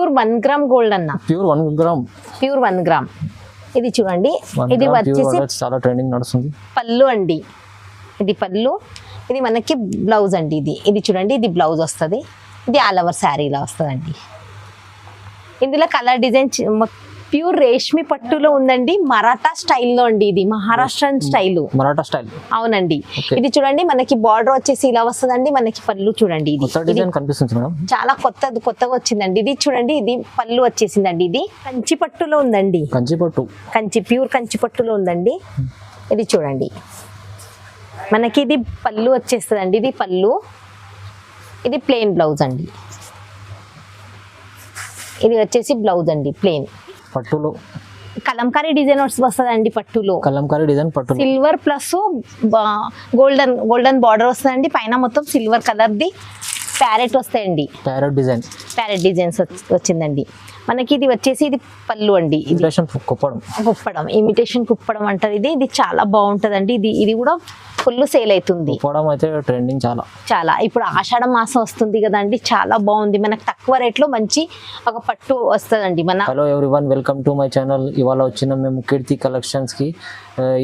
Pure 1 gram gold అన్న, pure 1 gram, pure 1 gram. ఇది చూడండి, ఇది వచ్చేసి చాలా ట్రెండింగ్ నడుస్తుంది. పళ్ళు అండి, ఇది పళ్ళు. ఇది మనకి బ్లౌజ్ అండి. ఇది చూడండి, ఇది బ్లౌజ్ వస్తుంది. ఇది ఆల్ ఓవర్ శారీలా వస్తుందండి. ఇందులో కలర్ డిజైన్ ప్యూర్ రేష్మి పట్టులో ఉందండి. మరాఠా స్టైల్లో అండి, ఇది మహారాష్ట్రన్ స్టైల్. మరాఠా స్టైల్, అవునండి. ఇది చూడండి, మనకి బార్డర్ వచ్చేసి ఇలా వస్తుందండి. మనకి పళ్ళు చూడండి, ఇది కనిపిస్తుంది మేడం, చాలా కొత్తగా వచ్చిందండి. ఇది చూడండి, ఇది పళ్ళు వచ్చేసిందండి. ఇది కంచి పట్టులో ఉందండి, ప్యూర్ కంచి పట్టులో ఉందండి. ఇది చూడండి, మనకి ఇది పళ్ళు వచ్చేస్తుందండి. ఇది పళ్ళు, ఇది ప్లెయిన్ బ్లౌజ్ అండి. ఇది వచ్చేసి బ్లౌజ్ అండి, ప్లెయిన్ పట్టులో కలంకారీ డిజైన్ వస్తుందండి. పట్టులో కలంకారీ డిజైన్, పట్టు సిల్వర్ ప్లస్ గోల్డెన్ బార్డర్ వస్తుందండి. పైన మొత్తం సిల్వర్ కలర్ది ప్యారెట్ వస్తాయండి, ప్యారెట్ డిజైన్స్ వచ్చిందండి. మనకి ఇది వచ్చేసి ఇది పళ్ళు అండి. ఇమిటేషన్ కుప్పడం అంటారు. ఇది చాలా బాగుంటదండి. ఇది కూడా ఫుల్ సేల్ అవుతుంది. ట్రెండింగ్ చాలా. ఇప్పుడు ఆషాఢ మాసం వస్తుంది కదండి, చాలా బాగుంది. మనకు తక్కువ రేట్ లో మంచి ఒక పట్టు వస్తుందండి. Hello everyone, welcome to my channel. ఇవాళ వచ్చిన మేము కీర్తి కలెక్షన్స్ కి.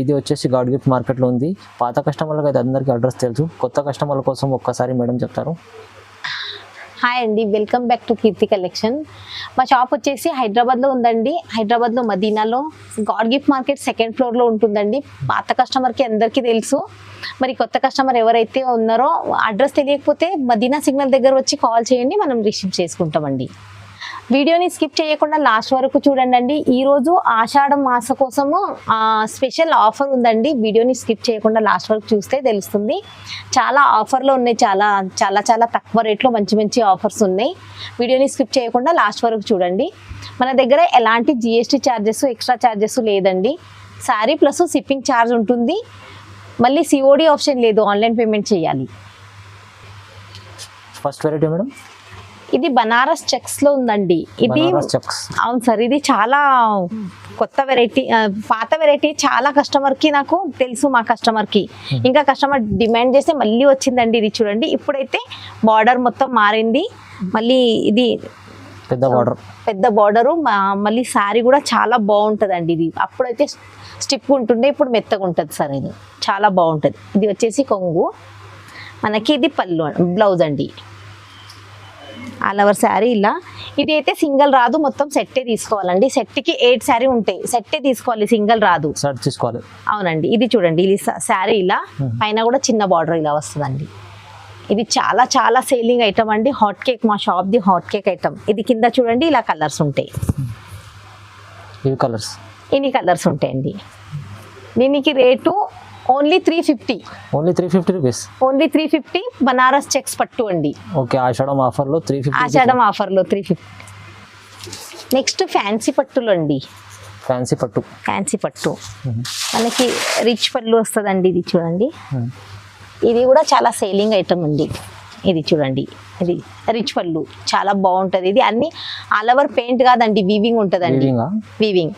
ఇది వచ్చేసి గాడ్ గిఫ్ట్ మార్కెట్ లో ఉంది. పాత కస్టమర్లకు అయితే అందరికీ అడ్రస్ తెలుసు, కొత్త కస్టమర్ల కోసం ఒక్కసారి మేడం చెప్తారు. హాయ్ అండి, welcome back to Keerthi collection. మా షాప్ వచ్చేసి హైదరాబాద్లో ఉందండి. హైదరాబాద్లో మదీనాలో గాడ్ గిఫ్ట్ మార్కెట్ 2nd ఫ్లోర్లో ఉంటుందండి. పాత కస్టమర్కి అందరికీ తెలుసు. మరి కొత్త కస్టమర్ ఎవరైతే ఉన్నారో అడ్రస్ తెలియకపోతే మదీనా సిగ్నల్ దగ్గర వచ్చి కాల్ చేయండి, మనం రిసీవ్ చేసుకుంటామండి. వీడియోని స్కిప్ చేయకుండా లాస్ట్ వరకు చూడండి. ఈరోజు ఆషాఢ మాస కోసము స్పెషల్ ఆఫర్ ఉందండి. వీడియోని స్కిప్ చేయకుండా లాస్ట్ వరకు చూస్తే తెలుస్తుంది. చాలా ఆఫర్లు ఉన్నాయి, చాలా చాలా చాలా తక్కువ రేట్లో మంచి ఆఫర్స్ ఉన్నాయి. వీడియోని స్కిప్ చేయకుండా లాస్ట్ వరకు చూడండి. మన దగ్గర ఎలాంటి జిఎస్టీ ఛార్జెస్, ఎక్స్ట్రా ఛార్జెస్ లేదండి. శారీ ప్లస్ షిప్పింగ్ ఛార్జ్ ఉంటుంది. మళ్ళీ సిఓడి ఆప్షన్ లేదు, ఆన్లైన్ పేమెంట్ చేయాలి. ఫస్ట్ వెరైటీ మేడం, ఇది బనారస్ చెక్స్ లో ఉందండి. ఇది అవును సార్, ఇది చాలా కొత్త వెరైటీ, పాత వెరైటీ. చాలా కస్టమర్ కి నాకు తెలుసు, మా కస్టమర్ కి ఇంకా కస్టమర్ డిమాండ్ చేస్తే మళ్ళీ వచ్చిందండి. ఇది చూడండి, ఇప్పుడైతే బార్డర్ మొత్తం మారింది. మళ్ళీ ఇది పెద్ద బార్డరు, మళ్ళీ శారీ కూడా చాలా బాగుంటుందండి. ఇది అప్పుడైతే స్టిప్ ఉంటుండే, ఇప్పుడు మెత్తగా ఉంటుంది సార్. ఇది చాలా బాగుంటుంది. ఇది వచ్చేసి కొంగు, మనకి ఇది పళ్ళు బ్లౌజ్ అండి. ఆల్ ఓవర్ శారీ ఇలా. ఇది అయితే సింగిల్ రాదు, మొత్తం సెట్టే తీసుకోవాలండి. సెట్కి 8 శారీ ఉంటాయి, సెట్టే తీసుకోవాలి, సింగిల్ రాదు. అవునండి. ఇది చూడండి, ఇది శారీ ఇలా, పైన కూడా చిన్న బార్డర్ ఇలా వస్తుందండి. ఇది చాలా చాలా సేలింగ్ ఐటమ్ అండి. హాట్ కేక్, మా shop the hot cake item. ఇది కింద చూడండి, ఇలా కలర్స్ ఉంటాయి. ఇన్ని కలర్స్ ఉంటాయండి. దీనికి rate only 350. Only 350 rupees. Only 350 Banaras checks పట్టు అండి. ఓకే, ఆషాఢం ఆఫర్లో 350. ఆషాఢం ఆఫర్లో 350. నెక్స్ట్ ఫ్యాన్సీ పట్టులు అండి. ఫ్యాన్సీ పట్టు మనకి రిచ్ పళ్ళు వస్తుందండి. ఇది చూడండి, ఇది కూడా చాలా సేలింగ్ ఐటమ్ అండి. ఇది చూడండి, ఇది రిచ్ పళ్ళు చాలా బాగుంటుంది. ఇది అన్ని ఆల్ ఓవర్ పెయింట్ కాదండి, వీవింగ్ ఉంటుందండి, వీవింగ్.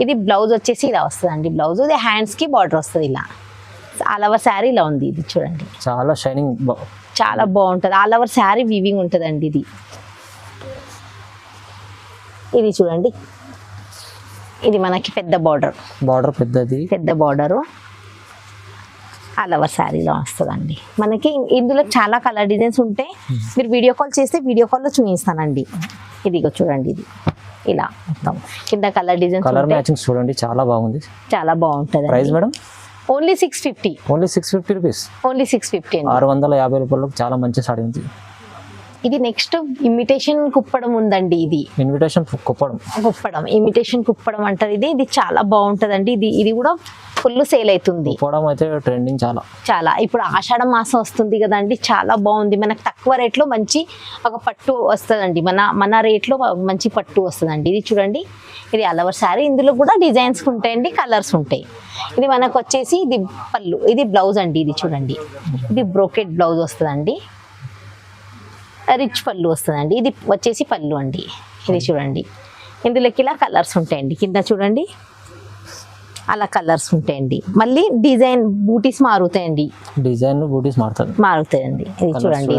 ఇది బ్లౌజ్ వచ్చేసి ఇలా వస్తుందండి. బ్లౌజ్ ఇది హ్యాండ్స్ కి బార్డర్ వస్తుంది ఇలా. ఆల్ ఓవర్ శారీ ఇలా ఉంది. ఇది చూడండి, చాలా షైనింగ్, చాలా బాగుంటుంది. ఆల్ ఓవర్ శారీ వీవింగ్ ఉంటుందండి. ఇది చూడండి, ఇది మనకి పెద్ద బార్డర్ పెద్ద బార్డరు ఆల్ ఓవర్ శారీలో వస్తుందండి. మనకి ఇందులో చాలా కలర్ డిజైన్స్ ఉంటాయి. మీరు వీడియో కాల్ చేస్తే వీడియో కాల్లో చూపిస్తానండి. ఇదిగో చూడండి, ఇది ఇలా మొత్తం కింద కలర్ డిజైన్స్ చూడండి, చాలా బాగుంది, చాలా బాగుంటుంది. Price madam only 650. Only 650 rupees. Only 650 అండి. 650 రూపాయలకు చాలా మంచి సారీ ఉంది. ఇది నెక్స్ట్ ఇమిటేషన్ కుప్పడం ఉందండి. ఇది ఇమిటేషన్ కుప్పడం అంటారు. ఇది చాలా బాగుంటదండి. ఇది కూడా ఫుల్ సేల్ అవుతుంది. ట్రెండింగ్ చాలా. ఇప్పుడు ఆషాఢ మాసం వస్తుంది కదండి, చాలా బాగుంది. మనకు తక్కువ రేట్లో మంచి ఒక పట్టు వస్తుందండి. మన రేట్లో మంచి పట్టు వస్తుందండి. ఇది చూడండి, ఇది ఆల్ ఓవర్ శారీ. ఇందులో కూడా డిజైన్స్ ఉంటాయండి, కలర్స్ ఉంటాయి. ఇది మనకు వచ్చేసి ఇది పళ్ళు, ఇది బ్లౌజ్ అండి. ఇది చూడండి, ఇది బ్రోకెట్ బ్లౌజ్ వస్తుందండి. రిచ్ పళ్ళు వస్తుందండి. ఇది వచ్చేసి పళ్ళు అండి. ఇది చూడండి, ఇందులోకి ఇలా కలర్స్ ఉంటాయండి. కింద చూడండి, అలా కలర్స్ ఉంటాయండి. మళ్ళీ డిజైన్ బూటీస్ మారుతాయండి. మారుతాయండి. ఇది చూడండి,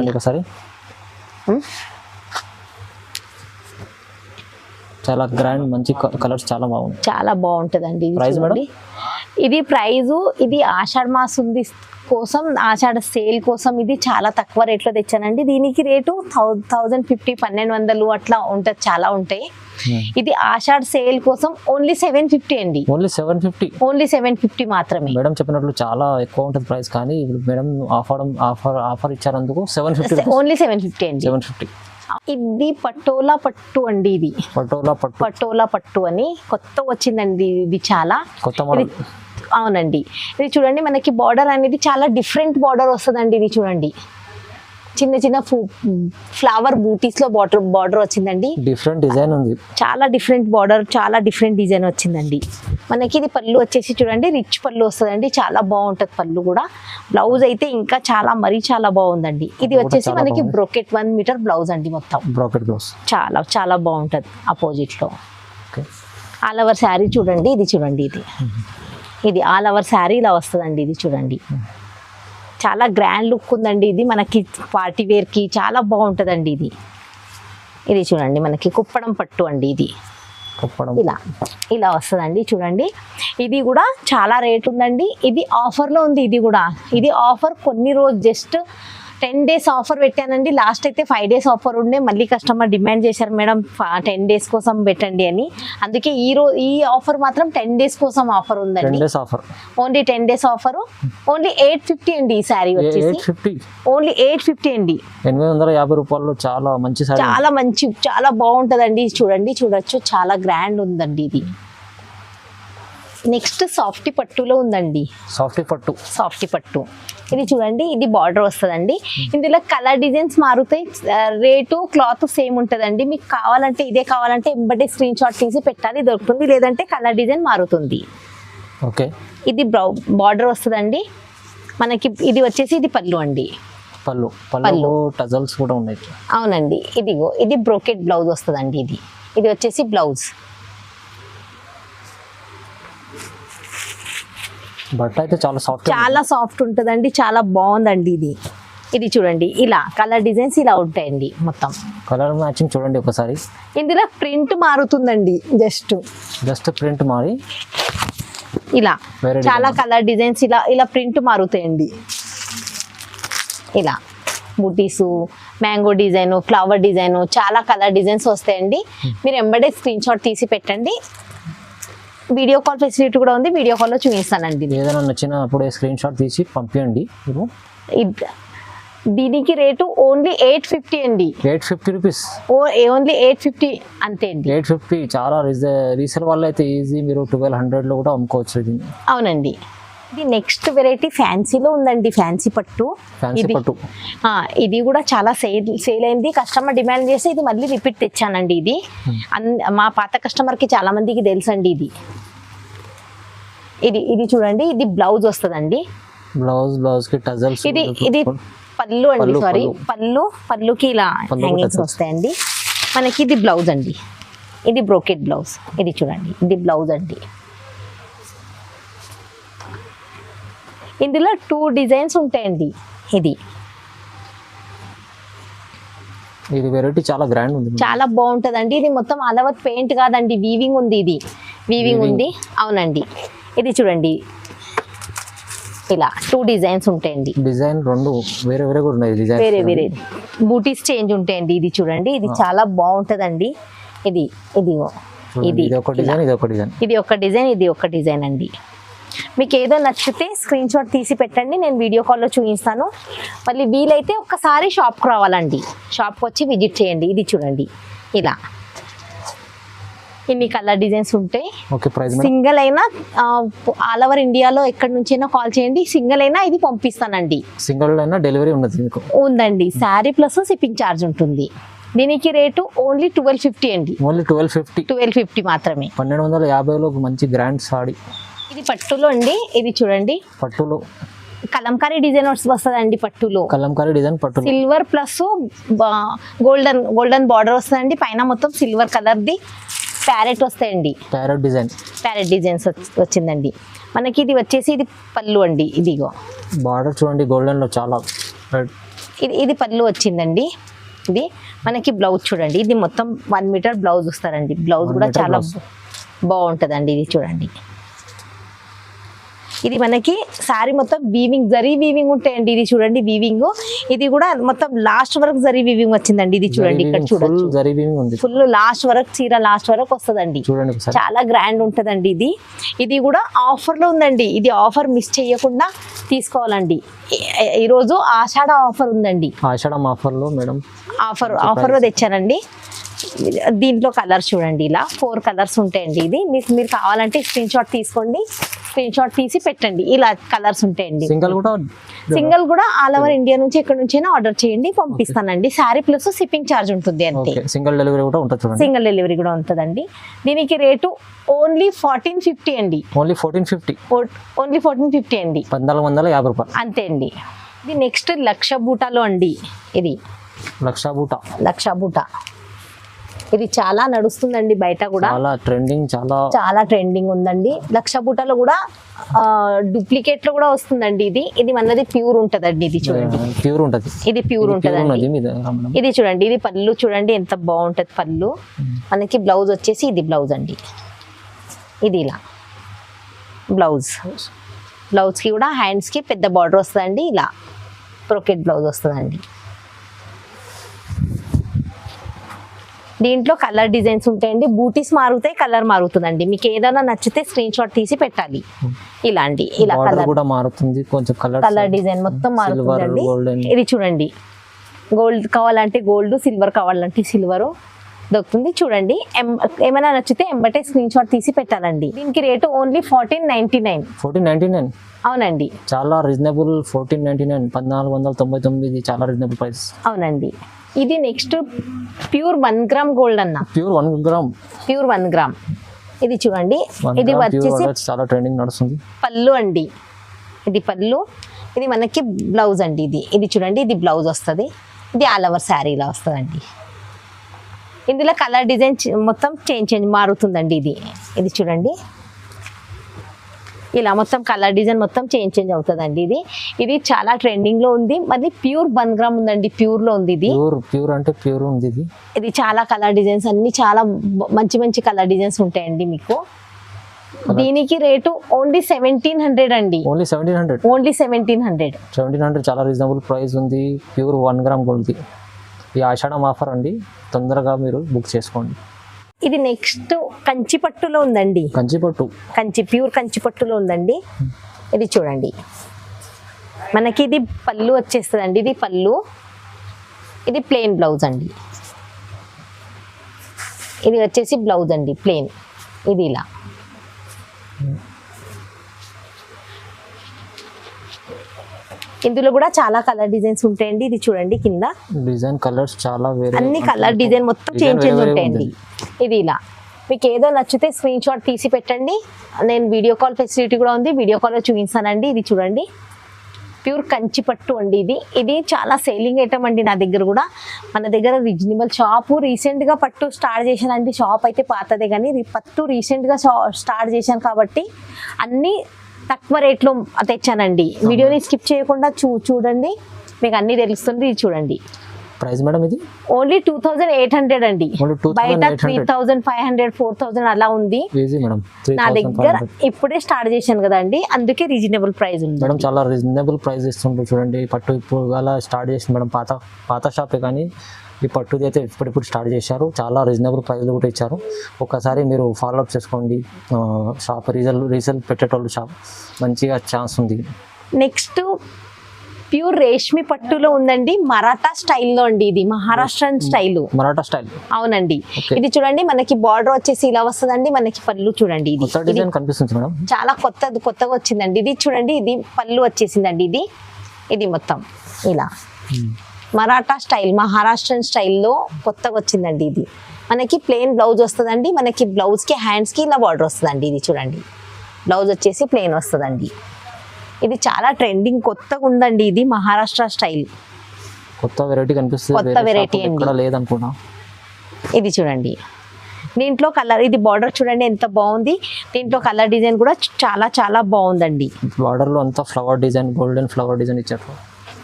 చాలా గ్రాండ్ మంచి కలర్స్ చాలా బాగుంది. చాలా బాగుంటుందండి ఇది ప్రైస్ చూడండి. ఇది ప్రైజు ఇది ఆషాఢ మాసం కోసం ఆషాఢ సేల్ కోసం ఇది చాలా తక్కువ రేట్లో తెచ్చానండి. దీనికి రేటు 1050 1200 అట్లా ఉంటుంది, చాలా ఉంటాయి. ఇది ఆషాఢ సేల్ కోసం ఓన్లీ 750 అండి. ఓన్లీ 750. ఓన్లీ 750 మాత్రమే. మేడం చెప్పినట్లు చాలా ఎక్కువ ఉంటుంది ప్రైస్, కానీ ఇప్పుడు మేడం ఆఫర్ ఇచ్చారందుకు 750. ఓన్లీ 750 అండి. 750. ఇది పటోలా పట్టు అండి. ఇది పటోలా పట్టు అని కొత్త వచ్చిందండి. ఇది చాలా కొత్త మోడల్. అవునండి. ఇది చూడండి మనకి బార్డర్ అనేది చాలా డిఫరెంట్ బార్డర్ వస్తుందండి. ఇది చూడండి చిన్న చిన్న ఫ్లవర్ బూటీస్ లో బార్డర్ వచ్చిందండి. డిఫరెంట్ డిజైన్ ఉంది, చాలా డిఫరెంట్ బార్డర్, చాలా డిఫరెంట్ డిజైన్ వచ్చిందండి. మనకి ఇది పళ్ళు వచ్చేసి చూడండి రిచ్ పళ్ళు వస్తుందండి. చాలా బాగుంటది పళ్ళు కూడా. బ్లౌజ్ అయితే ఇంకా చాలా మరీ చాలా బాగుందండి. ఇది వచ్చేసి మనకి బ్రోకెట్ 1 మీటర్ బ్లౌజ్ అండి. మొత్తం బ్రోకెట్ బ్లౌజ్ చాలా చాలా బాగుంటది. అపోజిట్ లో ఆల్ ఓవర్ శారీ చూడండి. ఇది చూడండి ఇది ఆల్ ఓవర్ శారీ ఇలా వస్తుందండి. ఇది చూడండి చాలా గ్రాండ్ లుక్ ఉందండి. ఇది మనకి పార్టీ వేర్ కి చాలా బాగుంటుందండి. ఇది చూడండి మనకి కుప్పడం పట్టు అండి. ఇది ఇలా వస్తుందండి. చూడండి ఇది కూడా చాలా రేట్ ఉందండి. ఇది ఆఫర్లో ఉంది. ఇది ఆఫర్ కొన్ని రోజు జస్ట్ 10 days ఆఫర్ పెట్టానండి. లాస్ట్ అయితే 5 days ఆఫర్ ఉండే, మళ్ళీ కస్టమర్ డిమాండ్ చేశారు మేడం 10 days కోసం పెట్టండి అని. అందుకే ఈ ఆఫర్ మాత్రం 10 days కోసం ఆఫర్ ఉందండి. Only 10 days offer. ఓన్లీ 850 అండి. ఈ శారీ వచ్చేసి ఓన్లీ 850 అండి. 850 రూపాయలు. చాలా మంచి శారీ, చాలా బాగుంటుందండి. చూడొచ్చు చాలా గ్రాండ్ ఉందండి. ఇది నెక్స్ట్ సాఫ్టీ పట్టులో ఉందండి. సాఫ్టీ పట్టు ఇది చూడండి. ఇది బార్డర్ వస్తుందండి. ఇందులో కలర్ డిజైన్స్ మారుతాయి, రేటు క్లాత్ సేమ్ ఉంటుందండి. మీకు కావాలంటే ఇదే కావాలంటే ఎంబడే స్క్రీన్ షాట్ తీసి పెట్టాలి, దొరుకుతుంది. లేదంటే కలర్ డిజైన్ మారుతుంది. ఓకే. ఇది బార్డర్ వస్తుందండి మనకి. ఇది వచ్చేసి ఇది పళ్ళు అండి. పళ్ళు టజల్స్ కూడా ఉన్నాయి. అవునండి. ఇది బ్రోకెట్ బ్లౌజ్ వస్తుందండి. ఇది వచ్చేసి బ్లౌజ్. బట్ అయితే చాలా సాఫ్ట్ ఉంటుందండి. చాలా బాగుందండి. ఇది చూడండి ఇలా కలర్ డిజైన్స్ ఇలా ఉంటాయండి. మొత్తం కలర్ మ్యాచింగ్ చూడండి ఒకసారి. ఇందులో ప్రింట్ మారుతుందండి. జస్ట్ ప్రింట్ మారి ఇలా చాలా కలర్ డిజైన్స్ ఇలా ప్రింట్ మారుతాయండి. ఇలా booties, mango design, flower design, చాలా కలర్ డిజైన్స్ వస్తాయండి. మీరు ఎంబడే స్క్రీన్ షాట్ తీసి పెట్టండి. వీడియో కాల్ ఫెసిలిటీ కూడా ఉంది. వీడియో కాల్లో చూపిస్తానండి. ఏదైనా నచ్చినప్పుడు స్క్రీన్ షాట్ తీసి పంపించండి. దీనికి రేటు ఓన్లీ 850 అండి. 850 రూపీస్. ఓన్లీ 850 అంతే అండి. 850 చాలా రీసేల్ వాళ్ళు అయితే ఈజీ మీరు 1200 కూడా అమ్ముకోవచ్చు దీన్ని. అవునండి. ఇది నెక్స్ట్ వెరైటీ ఫ్యాన్సీలో ఉందండి. ఫ్యాన్సీ పట్టు. ఇది కూడా చాలా సేల్ అయింది. కస్టమర్ డిమాండ్ చేస్తే ఇది మళ్ళీ రిపీట్ తెచ్చానండి. ఇది మా పాత కస్టమర్కి చాలా మందికి తెలుసండి. ఇది చూడండి. ఇది బ్లౌజ్ వస్తుందండి. బ్లౌజ్ కి టజల్స్. ఇది పళ్ళు అండి. సారీ పళ్ళుకి ఇలా హ్యాంగింగ్స్ వస్తాయండి మనకి. ఇది బ్లౌజ్ అండి. ఇది బ్రోకెట్ బ్లౌజ్. ఇది చూడండి ఇది బ్లౌజ్ అండి. ఇందులో 2 డిజైన్స్ ఉంటాయండి. ఇది వెరైటీ చాలా గ్రాండ్ ఉంది, చాలా బాగుంటుందండి. ఇది మొత్తం ఆల్ ఓవర్ పెయింట్ కాదండి, వీవింగ్ ఉంది. వీవింగ్ ఉంది. అవునండి. ఇది చూడండి ఇలా 2 డిజైన్స్ ఉంటాయండి. డిజైన్ 2 వేరే కూడా ఉన్నాయి. వేరే బూటీస్ చేంజ్ ఉంటాయండి. ఇది చూడండి. ఇది చాలా బాగుంటుందండి. ఇది ఒక డిజైన్, ఇది ఒక డిజైన్ అండి. మీకు ఏదో నచ్చితే స్క్రీన్ షాట్ తీసి పెట్టండి. నేను వీడియో కాల్లో చూపిస్తాను. మళ్ళీ వీలైతే ఒక్కసారి షాప్కి రావాలండి. షాప్కి వచ్చి విజిట్ చేయండి. ఇది చూడండి ఇలా ఇన్ని కలర్ డిజైన్స్ ఉంటాయి. సింగిల్ అయినా ఆల్ ఓవర్ ఇండియాలో ఎక్కడి నుంచైనా కాల్ చేయండి. సింగిల్ అయినా ఇది పంపిస్తానండి. సింగిల్ అయినా డెలివరీ ఉందండి. శారీ ప్లస్ షిప్పింగ్ ఛార్జ్ ఉంటుంది. దీనికి రేటు ఓన్లీ 1250 అండి. ఓన్లీ 1250 మాత్రమే. 1250లో మంచి గ్రాండ్ సారీ. ఇది పట్టులో అండి. ఇది చూడండి పట్టులో కలంకారీ డిజైన్ వస్తుందండి. పట్టులో సిల్వర్ ప్లస్ గోల్డెన్ బార్డర్ వస్తుందండి. పైన మొత్తం సిల్వర్ కలర్ది ప్యారెట్ వస్తాయండి. ప్యారెట్ డిజైన్స్ వచ్చిందండి మనకి. ఇది వచ్చేసి ఇది పళ్ళు అండి. ఇదిగో బార్డర్ చూడండి గోల్డెన్ లో చాలా. ఇది పళ్ళు వచ్చిందండి. ఇది మనకి బ్లౌజ్ చూడండి, ఇది మొత్తం 1 మీటర్ బ్లౌజ్ వస్తారండి. బ్లౌజ్ 1 కూడా మీటర్ చాలా బ్లౌజ్. బాగుంటుందండి. ఇది చూడండి, ఇది మనకి శారీ మొత్తం వీవింగ్, జరీ వీవింగ్ ఉంటాయండి. ఇది చూడండి వీవింగ్, ఇది కూడా మొత్తం లాస్ట్ వరకు జరీ వీవింగ్ వచ్చిందండి. ఇది చూడండి, ఇక్కడ చూడొచ్చు జరీ వీవింగ్ ఉంది. ఫుల్ లాస్ట్ వరకు, చీర లాస్ట్ వరకు వస్తుందండి. చూడండి ఒకసారి. చాలా గ్రాండ్ ఉంటుందండి ఇది. ఇది కూడా ఆఫర్ లో ఉందండి. ఇది ఆఫర్ మిస్ చేయకుండా తీసుకోవాలండి. ఈరోజు ఆషాఢ ఆఫర్ ఉందండి. ఆషాఢం ఆఫర్లో మేడం ఆఫర్ లో తెచ్చారండి. దీంట్లో కలర్స్ చూడండి, ఇలా 4 కలర్స్ ఉంటాయండి. ఇది మీరు కావాలంటే స్క్రీన్ షాట్ తీసుకోండి, స్క్రీన్ షాట్ తీసి పెట్టండి. ఇలా కలర్స్ ఉంటాయండి. సింగిల్ కూడా ఆల్ ఓవర్ ఇండియా నుంచి ఎక్కడి నుంచి అయినా ఆర్డర్ చేయండి, పంపిస్తానండి. శారీ ప్లస్ షిప్పింగ్ ఛార్జ్ ఉంటుంది అంతే. సింగిల్ డెలివరీ కూడా ఉంటుంది చూడండి. సింగిల్ డెలివరీ కూడా ఉంటుందండి. దీనికి రేటు ఓన్లీ 1450 అండి. ఓన్లీ 1450. ఓన్లీ 1450 అండి. 1450 రూపాయలు అంతే అండి. ఇది నెక్స్ట్ లక్ష బూటాలో అండి. ఇది లక్ష బూట ఇది చాలా నడుస్తుందండి బయట కూడా, చాలా ట్రెండింగ్, చాలా ట్రెండింగ్ ఉందండి. లక్ష బూటలో కూడా డూప్లికేట్ లో కూడా వస్తుందండి. ఇది మనది ప్యూర్ ఉంటదండి. ఇది చూడండి, ప్యూర్ ఉంటది. ఇది ప్యూర్ ఉంటదండి. ఇది చూడండి, ఇది పళ్ళు చూడండి ఎంత బాగుంటది పళ్ళు. మనకి బ్లౌజ్ వచ్చేసి ఇది బ్లౌజ్ అండి. ఇది ఇలా బ్లౌజ్ కి కూడా హ్యాండ్స్ కి పెద్ద బార్డర్ వస్తుందండి. ఇలా బ్రోకెట్ బ్లౌజ్ వస్తుందండి. దీంట్లో కలర్ డిజైన్స్ ఉంటాయండి. బూటీస్ మారుతాయి, కలర్ మారుతుందండి. మీకు ఏదైనా నచ్చితే స్క్రీన్ షాట్ తీసి పెట్టాలి. ఇలా అండి, ఇలా కలర్ కూడా మారుతుంది, కొంచెం కలర్ డిజైన్ మొత్తం మారుతుందండి. ఇది చూడండి, గోల్డ్ కావాలంటే గోల్డ్, సిల్వర్ కావాలంటే సిల్వర్ దొరుకుతుంది. చూడండి, ఏమైనా నచ్చితే ఎంబటే స్క్రీన్ షాట్ తీసి పెట్టాలండి. దీనికి రేటు ఓన్లీ 1499. అవునండి, చాలా రీజనబుల్. 1499, 1499 చాలా రీజనబుల్ ప్రైస్. అవునండి. ఇది నెక్స్ట్ ప్యూర్ 1 గ్రామ్ గోల్డ్ అన్న. Pure 1 gram. ఇది చూడండి, ఇది వచ్చేసి చాలా ట్రెండింగ్ నడుస్తుంది. పళ్ళు అండి, ఇది పళ్ళు. ఇది మనకి బ్లౌజ్ అండి. ఇది చూడండి, ఇది బ్లౌజ్ వస్తుంది. ఇది ఆల్ ఓవర్ శారీలా వస్తుందండి. ఇందులో కలర్ డిజైన్ మొత్తం చేంజ్ మారుతుందండి. ఇది చూడండి, ఇలా మొత్తం కలర్ డిజైన్ మొత్తం చేంజ్ అవుతుందండి. ఇది చాలా ట్రెండింగ్ లో ఉంది. మరి ప్యూర్ 1 గ్రామ్ ఉందండి, ప్యూర్ లో ఉంది. ఇది ప్యూర్ అంటే ప్యూర్ ఉంది. ఇది చాలా కలర్ డిజైన్స్, అన్ని చాలా మంచి కలర్ డిజైన్స్ ఉంటాయండి మీకు. దీనికి రేటు ఓన్లీ 1700 అండి. ఓన్లీ 1700 చాలా రీజనబుల్ ప్రైస్ ఉంది. Pure 1 gram gold. ఈ ఆషాఢం ఆఫర్ అండి, తొందరగా మీరు బుక్ చేసుకోండి. ఇది నెక్స్ట్ కంచి పట్టులో ఉందండి. ప్యూర్ కంచి పట్టులో ఉందండి. ఇది చూడండి, మనకి ఇది పళ్ళు వచ్చేస్తుందండి. ఇది పళ్ళు, ఇది ప్లెయిన్ బ్లౌజ్ అండి. ఇది వచ్చేసి బ్లౌజ్ అండి, ప్లెయిన్. ఇది ఇలా ఇందులో కూడా చాలా కలర్ డిజైన్స్ ఉంటాయండి. ఇది చూడండి, కింద డిజైన్ కలర్స్ చాలా వేరే, అన్ని కలర్ డిజైన్ మొత్తం చేంజ్ ఉంటాయండి. ఇది ఇలా మీకు ఏదో నచ్చితే స్క్రీన్ షాట్ తీసి పెట్టండి. నేను వీడియో కాల్ ఫెసిలిటీ కూడా ఉంది, వీడియో కాల్లో చూపిస్తానండి. ఇది చూడండి, ప్యూర్ కంచి పట్టు అండి. ఇది చాలా సేలింగ్ ఐటమ్ అండి. నా దగ్గర కూడా, మన దగ్గర రీజనబుల్ షాపు రీసెంట్గా పట్టు స్టార్ట్ చేశానండి. షాప్ అయితే పాతదే కానీ పట్టు రీసెంట్గా స్టార్ట్ చేశాను కాబట్టి అన్నీ తక్కువ రేట్లో తెచ్చానండి. వీడియోని స్కిప్ చేయకుండా చూడండి, మీకు అన్ని తెలుస్తుంది. ఇది చూడండి, ప్రైస్ మేడం ఇది ఓన్లీ 2800 అండి. బయట 3500, 4000 అలా ఉంది. నా దగ్గర ఇప్పుడే స్టార్ట్ చేశాను కదండి, అందుకే రీజనబుల్ ప్రైస్ ఉంది మేడం. చాలా రీజనబుల్ ప్రైస్ ఇస్తుంటారు చూడండి. పట్టు ఇప్పుడు అలా స్టార్ట్ చేసింది మేడం. పాత షాపే కానీ ఈ పట్టుది అయితే ఇప్పుడు స్టార్ట్ చేశారు. చాలా రీజనబుల్ ప్రైస్లో కూడా ఇచ్చారు. ఒకసారి మీరు ఫాలోఅప్ చేసుకోండి. షాప్ రీసేల్ పెట్టేటోళ్ళు షాప్ మంచిగా ఛాన్స్ ఉంది. నెక్స్ట్ ప్యూర్ రేష్మి పట్టులో ఉందండి. మరాఠా స్టైల్లో అండి. ఇది మహారాష్ట్రన్ స్టైల్. అవునండి. ఇది చూడండి, మనకి బార్డర్ వచ్చేసి ఇలా వస్తుందండి. మనకి పళ్ళు చూడండి, ఇది కనిపిస్తుంది మేడం, చాలా కొత్తగా వచ్చిందండి. ఇది చూడండి, ఇది పళ్ళు వచ్చేసిందండి. ఇది మొత్తం ఇలా మరాఠా స్టైల్, మహారాష్ట్రన్ స్టైల్లో కొత్తగా వచ్చిందండి. ఇది మనకి ప్లెయిన్ బ్లౌజ్ వస్తుందండి. మనకి బ్లౌజ్కి హ్యాండ్స్కి ఇలా బార్డర్ వస్తుందండి. ఇది చూడండి, బ్లౌజ్ వచ్చేసి ప్లెయిన్ వస్తుందండి. ఇది చాలా ట్రెండింగ్, కొత్తగా ఉందండి. ఇది మహారాష్ట్ర స్టైల్, కొత్త వెరైటీ కనిపిస్తుంది. కొత్త వెరైటీ అండి. ఇది చూడండి, దీంట్లో కలర్, ఇది బార్డర్ చూడండి ఎంత బాగుంది. దీంట్లో కలర్ డిజైన్ కూడా చాలా బాగుందండి. బార్డర్ లో అంతా flower design, golden flower design ఇచ్చారు.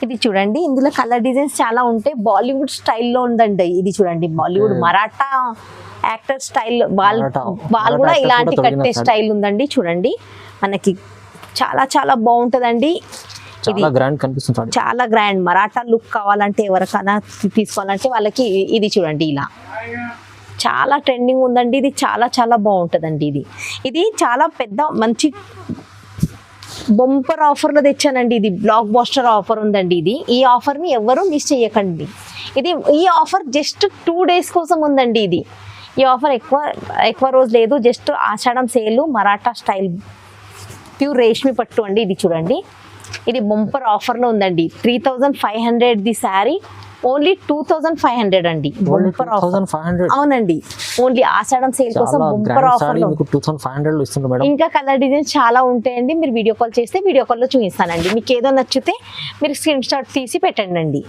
ఇది చూడండి, ఇందులో కలర్ డిజైన్స్ చాలా ఉంటాయి. బాలీవుడ్ స్టైల్లో ఉందండి ఇది. చూడండి, బాలీవుడ్ మరాఠా యాక్టర్ స్టైల్ వాళ్ళు కూడా actors ఇలాంటి కూడా కట్టే తొడిగిన స్టైల్ ఉందండి. చూడండి, మనకి చాలా చాలా బాగుంటదండి. ఇది చాలా గ్రాండ్ కనిపిస్తుంది సారీ. చాలా గ్రాండ్ మరాఠా లుక్ కావాలంటే ఎవరికైనా తీసుకోవాలంటే వాళ్ళకి ఇది చూడండి, ఇలా చాలా ట్రెండింగ్ ఉందండి. ఇది చాలా చాలా బాగుంటుందండి. ఇది చాలా పెద్ద మంచి బంపర్ ఆఫర్లో తెచ్చానండి. ఇది బ్లాక్ బాస్టర్ ఆఫర్ ఉందండి. ఈ ఆఫర్ని ఎవరు మిస్ చేయకండి. ఈ ఆఫర్ జస్ట్ 2 days కోసం ఉందండి. ఈ ఆఫర్ ఎక్కువ రోజు లేదు. జస్ట్ ఆషాఢం సేల్ మరాఠా స్టైల్ ప్యూర్ రేష్మి పట్టు అండి. ఇది చూడండి, ఇది బంపర్ ఆఫర్లో ఉందండి. 3500 ది శారీ ఓన్లీ 2500 అండి. Bumper offer 2500. అవునండి, ఓన్లీ ఆషాఢం సేల్ కోసం బంపర్ ఆఫర్ లో. 2500 లో ఇస్తున్నారు మేడం. ఇంకా కలర్ డిజైన్స్ చాలా ఉంటాయండి. మీరు వీడియో కాల్ చేస్తే వీడియో కాల్లో చూపిస్తానండి. మీకు ఏదో నచ్చితే మీరు స్క్రీన్ షాట్ తీసి పెట్టండి.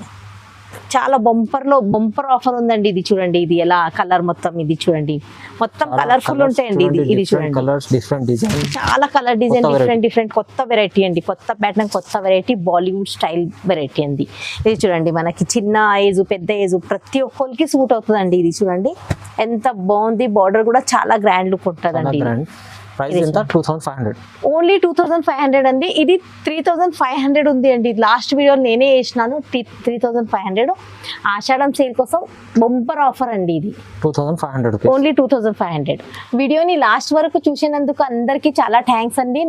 చాలా బంపర్ ఆఫర్ ఉందండి. ఇది చూడండి, ఇది ఎలా కలర్ మొత్తం. ఇది చూడండి, మొత్తం కలర్ఫుల్ ఉంటాయండి. ఇది చూడండి, కలర్స్ డిఫరెంట్ డిజైన్, చాలా కలర్ డిజైన్ డిఫరెంట్ కొత్త వెరైటీ అండి. కొత్త ప్యాటర్న్, కొత్త వెరైటీ, బాలీవుడ్ స్టైల్ వెరైటీ అండి. ఇది చూడండి, మనకి చిన్న ఏజ్ పెద్ద ఏజ్ ప్రతి ఒక్కరికి సూట్ అవుతుందండి. ఇది చూడండి ఎంత బాగుంది. బార్డర్ కూడా చాలా గ్రాండ్ లుక్ ఉంటుందండి. ప్రైస్ ఎంత? 2500. ఓన్లీ 2500 అండి. ఇది 3500 ఉంది అండి. లాస్ట్ వీడియో నేనే వేసినాను. 3500 ఆషాఢం సేల్ కోసం బంపర్ ఆఫర్ అండి. ఇది 2500 ఓన్లీ 2500. వీడియోని లాస్ట్ వరకు చూసినందుకు అందరికీ చాలా థ్యాంక్స్ అండి.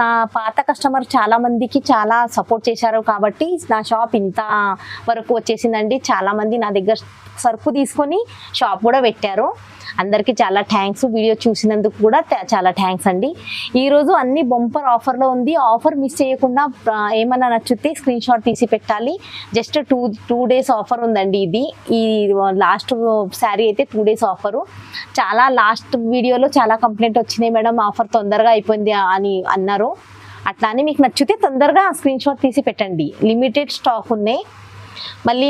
నా పాత కస్టమర్ చాలా మందికి చాలా సపోర్ట్ చేశారు కాబట్టి నా షాప్ ఇంత వరకు వచ్చేసిందండి. చాలా మంది నా దగ్గర సరుకు తీసుకొని షాప్ కూడా పెట్టారు. అందరికీ చాలా థ్యాంక్స్. వీడియో చూసినందుకు కూడా చాలా థ్యాంక్స్ అండి. ఈరోజు అన్ని బంపర్ ఆఫర్లో ఉంది. ఆఫర్ మిస్ చేయకుండా ఏమన్నా నచ్చితే స్క్రీన్ షాట్ తీసి పెట్టాలి. జస్ట్ టూ డేస్ ఆఫర్ ఉందండి. ఈ లాస్ట్ శారీ అయితే 2 days ఆఫరు. చాలా లాస్ట్ వీడియోలో చాలా కంప్లైంట్ వచ్చినాయి, మేడం ఆఫర్ తొందరగా అయిపోయింది అని అన్నారు. అట్లా అని మీకు నచ్చితే తొందరగా స్క్రీన్ షాట్ తీసి పెట్టండి. లిమిటెడ్ స్టాక్ ఉన్నాయి. మళ్ళీ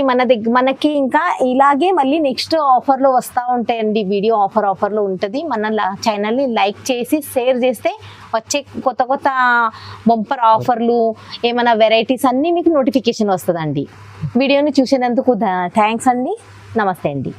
మనకి ఇంకా ఇలాగే మళ్ళీ నెక్స్ట్ ఆఫర్లో వస్తూ ఉంటాయండి. వీడియో ఆఫర్లో ఉంటుంది. మన ఛానల్ని లైక్ చేసి షేర్ చేస్తే వచ్చే కొత్త బంపర్ ఆఫర్లు ఏమైనా వెరైటీస్ అన్నీ మీకు నోటిఫికేషన్ వస్తుందండి. వీడియోని చూసినందుకు థ్యాంక్స్ అండి. నమస్తే అండి.